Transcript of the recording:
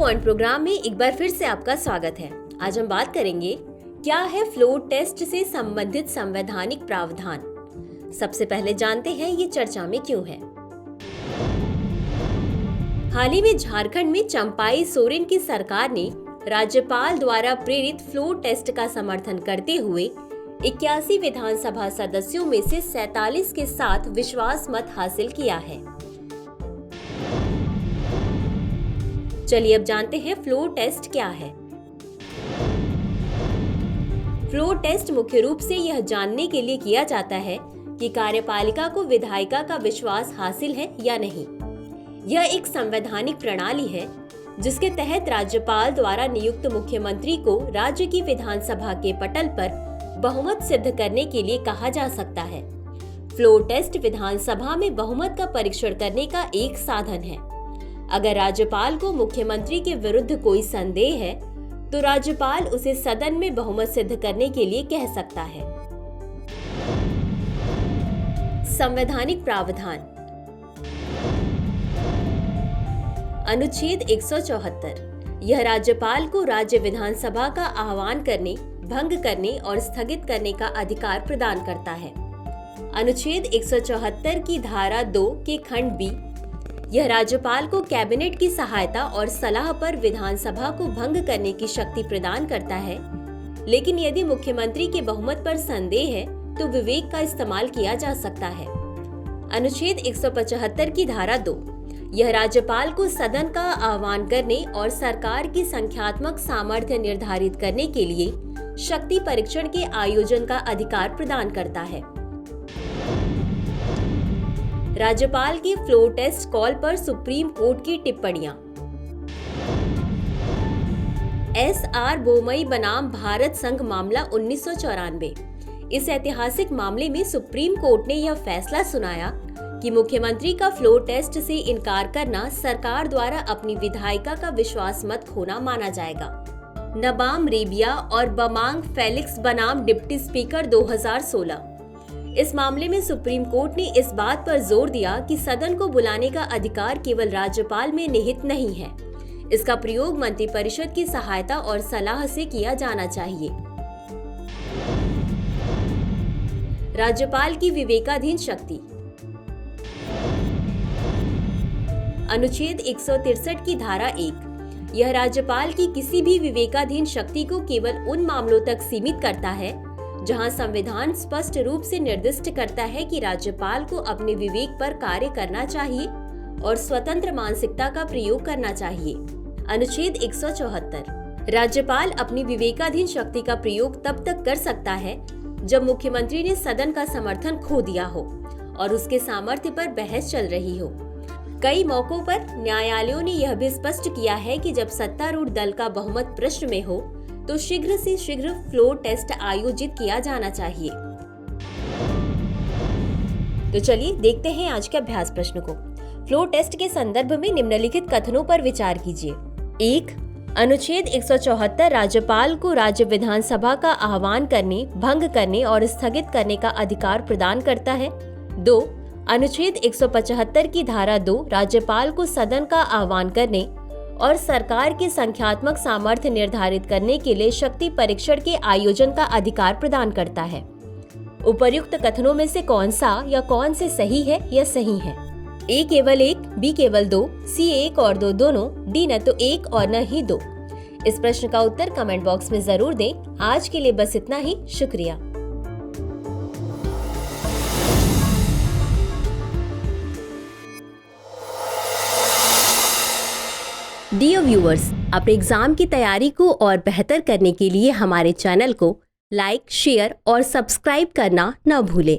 Point programme में एक बार फिर से आपका स्वागत है। आज हम बात करेंगे क्या है फ्लोर टेस्ट से संबंधित संवैधानिक प्रावधान। सबसे पहले जानते हैं ये चर्चा में क्यों है। हाल ही में झारखंड में चंपाई सोरेन की सरकार ने राज्यपाल द्वारा प्रेरित फ्लोर टेस्ट का समर्थन करते हुए 81 विधानसभा सदस्यों में से 47 के साथ विश्वास मत हासिल किया है। चलिए अब जानते हैं फ्लोर टेस्ट क्या है। फ्लोर टेस्ट मुख्य रूप से यह जानने के लिए किया जाता है कि कार्यपालिका को विधायिका का विश्वास हासिल है या नहीं। यह एक संवैधानिक प्रणाली है जिसके तहत राज्यपाल द्वारा नियुक्त मुख्यमंत्री को राज्य की विधानसभा के पटल पर बहुमत सिद्ध करने के लिए कहा जा सकता है। फ्लोर टेस्ट विधानसभा में बहुमत का परीक्षण करने का एक साधन है। अगर राज्यपाल को मुख्यमंत्री के विरुद्ध कोई संदेह है तो राज्यपाल उसे सदन में बहुमत सिद्ध करने के लिए कह सकता है। संवैधानिक प्रावधान। अनुच्छेद 174 यह राज्यपाल को राज्य विधानसभा का आह्वान करने, भंग करने और स्थगित करने का अधिकार प्रदान करता है। अनुच्छेद 174 की धारा 2 के खंड बी यह राज्यपाल को कैबिनेट की सहायता और सलाह पर विधानसभा को भंग करने की शक्ति प्रदान करता है, लेकिन यदि मुख्यमंत्री के बहुमत पर संदेह है तो विवेक का इस्तेमाल किया जा सकता है। अनुच्छेद 175 की धारा 2 यह राज्यपाल को सदन का आह्वान करने और सरकार की संख्यात्मक सामर्थ्य निर्धारित करने के लिए शक्ति परीक्षण के आयोजन का अधिकार प्रदान करता है। राज्यपाल के फ्लोर टेस्ट कॉल पर सुप्रीम कोर्ट की टिप्पणियां। एस.आर. बोमई बनाम भारत संघ मामला 1994। इस ऐतिहासिक मामले में सुप्रीम कोर्ट ने यह फैसला सुनाया कि मुख्यमंत्री का फ्लोर टेस्ट से इनकार करना सरकार द्वारा अपनी विधायिका का विश्वास मत खोना माना जाएगा। नबाम रेबिया और बमांग फेलिक्स बनाम डिप्टी स्पीकर 2016। इस मामले में सुप्रीम कोर्ट ने इस बात पर जोर दिया कि सदन को बुलाने का अधिकार केवल राज्यपाल में निहित नहीं है। इसका प्रयोग मंत्रिपरिषद की सहायता और सलाह से किया जाना चाहिए। राज्यपाल की विवेकाधीन शक्ति। अनुच्छेद 163 की धारा 1 यह राज्यपाल की किसी भी विवेकाधीन शक्ति को केवल उन मामलों तक सीमित करता है जहां संविधान स्पष्ट रूप से निर्दिष्ट करता है कि राज्यपाल को अपने विवेक पर कार्य करना चाहिए और स्वतंत्र मानसिकता का प्रयोग करना चाहिए। अनुच्छेद 174 राज्यपाल अपनी विवेकाधीन शक्ति का प्रयोग तब तक कर सकता है जब मुख्यमंत्री ने सदन का समर्थन खो दिया हो और उसके सामर्थ्य पर बहस चल रही हो। कई मौकों पर न्यायालयों ने यह भी स्पष्ट किया है कि जब सत्तारूढ़ दल का बहुमत प्रश्न में हो तो शीघ्र से शीघ्र फ्लोर टेस्ट आयोजित किया जाना चाहिए। तो चलिए देखते हैं आज के अभ्यास प्रश्न को। फ्लोर टेस्ट के संदर्भ में निम्नलिखित कथनों पर विचार कीजिए। 1. अनुच्छेद 174 राज्यपाल को राज्य विधानसभा का आह्वान करने, भंग करने और स्थगित करने का अधिकार प्रदान करता है। 2. अनुच्छेद 175 की धारा 2 राज्यपाल को सदन का आह्वान करने और सरकार की संख्यात्मक सामर्थ्य निर्धारित करने के लिए शक्ति परीक्षण के आयोजन का अधिकार प्रदान करता है। उपर्युक्त कथनों में से कौन सा या कौन से सही है या सही है? ए केवल 1, बी केवल 2, सी 1 और 2 दोनों, डी न तो 1 और न ही 2। इस प्रश्न का उत्तर कमेंट बॉक्स में जरूर दें। आज के लिए बस इतना ही। शुक्रिया। डियर व्यूअर्स, अपने एग्जाम की तैयारी को और बेहतर करने के लिए हमारे चैनल को लाइक, शेयर और सब्सक्राइब करना न भूलें।